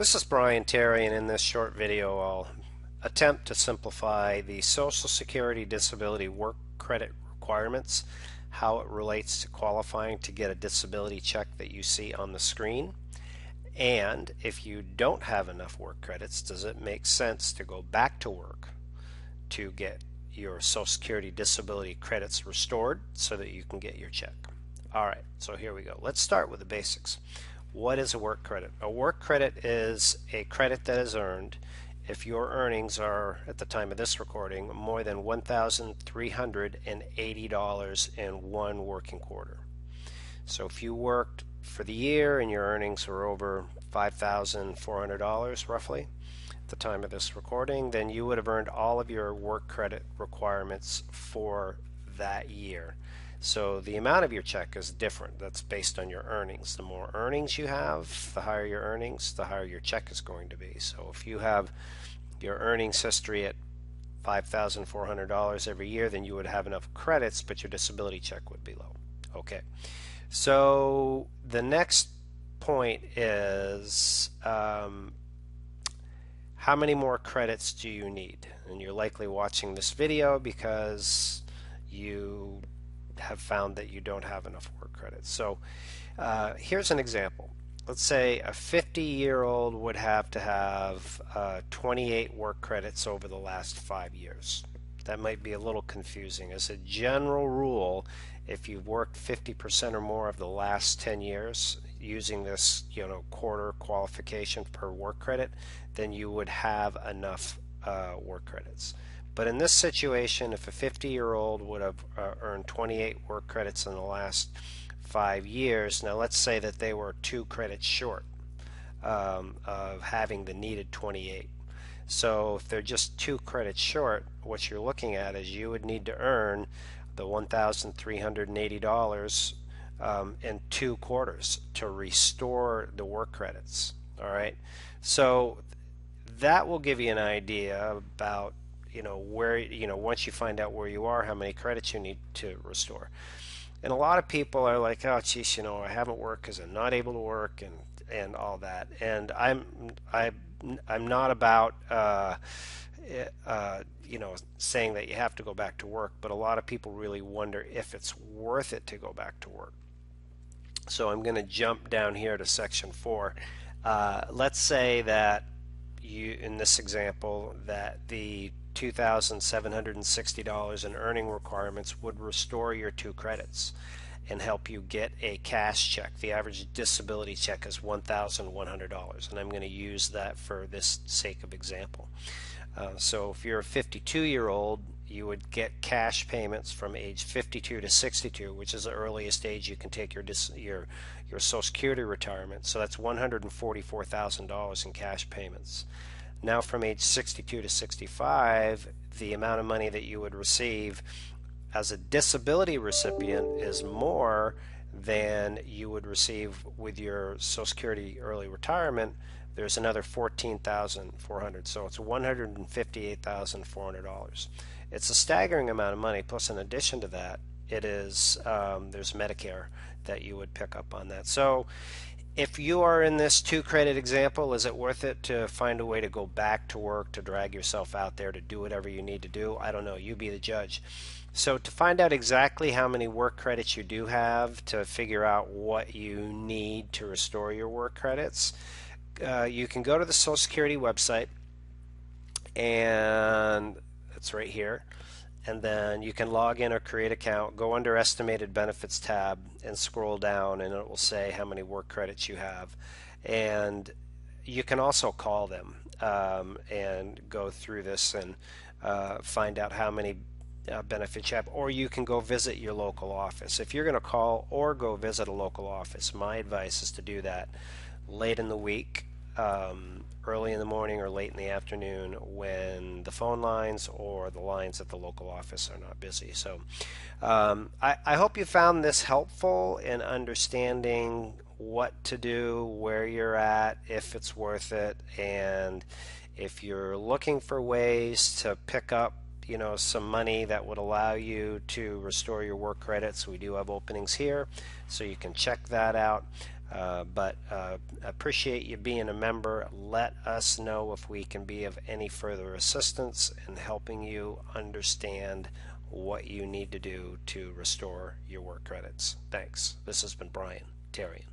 This is Brian Terry, and in this short video I'll attempt to simplify the Social Security Disability Work Credit requirements, how it relates to qualifying to get a disability check that you see on the screen, and if you don't have enough work credits, does it make sense to go back to work to get your Social Security disability credits restored so that you can get your check. Alright, so here we go. Let's start with the basics. What is a work credit? A work credit is a credit that is earned if your earnings are, at the time of this recording, more than $1,380 in one working quarter. So if you worked for the year and your earnings were over $5,400 roughly at the time of this recording, then you would have earned all of your work credit requirements for that year. So the amount of your check is different. That's based on your earnings. The more earnings you have, the higher your earnings, the higher your check is going to be. So if you have your earnings history at $5,400 every year, then you would have enough credits, but your disability check would be low. Okay. So the next point is how many more credits do you need? And you're likely watching this video because you have found that you don't have enough work credits. So here's an example. Let's say a 50-year-old would have to have 28 work credits over the last 5 years. That might be a little confusing. As a general rule, if you've worked 50% or more of the last 10 years using this quarter qualification per work credit, then you would have enough work credits. But in this situation, if a 50-year-old would have earned 28 work credits in the last 5 years, now let's say that they were 2 credits short of having the needed 28. So if they're just 2 credits short, what you're looking at is you would need to earn the $1,380 in 2 quarters to restore the work credits. All right, so that will give you an idea about where, once you find out where you are, how many credits you need to restore. And a lot of people are like, oh geez, I haven't worked because I'm not able to work and all that. And I'm not about saying that you have to go back to work, but a lot of people really wonder if it's worth it to go back to work. So I'm going to jump down here to section 4. Let's say that in this example that the $2,760 in earning requirements would restore your 2 credits and help you get a cash check. The average disability check is $1,100, and I'm going to use that for this sake of example. So if you're a 52-year-old, you would get cash payments from age 52 to 62, which is the earliest age you can take your Social Security retirement. So that's $144,000 in cash payments. Now from age 62 to 65, the amount of money that you would receive as a disability recipient is more than you would receive with your Social Security early retirement. There's another $14,400, so it's $158,400. It's a staggering amount of money. Plus, in addition to that, it is there's Medicare that you would pick up on that. So if you are in this 2 credit example, is it worth it to find a way to go back to work, to drag yourself out there to do whatever you need to do? I don't know. You be the judge. So to find out exactly how many work credits you do have, to figure out what you need to restore your work credits, you can go to the Social Security website, and it's right here. And then you can log in or create an account, go under Estimated Benefits tab and scroll down, and it will say how many work credits you have. And you can also call them and go through this and find out how many benefits you have, or you can go visit your local office. If you're going to call or go visit a local office, my advice is to do that late in the week, early in the morning or late in the afternoon, when the phone lines or the lines at the local office are not busy. So I hope you found this helpful in understanding what to do, where you're at, if it's worth it, and if you're looking for ways to pick up some money that would allow you to restore your work credits. We do have openings here, so you can check that out. But appreciate you being a member. Let us know if we can be of any further assistance in helping you understand what you need to do to restore your work credits. Thanks. This has been Brian Therrien.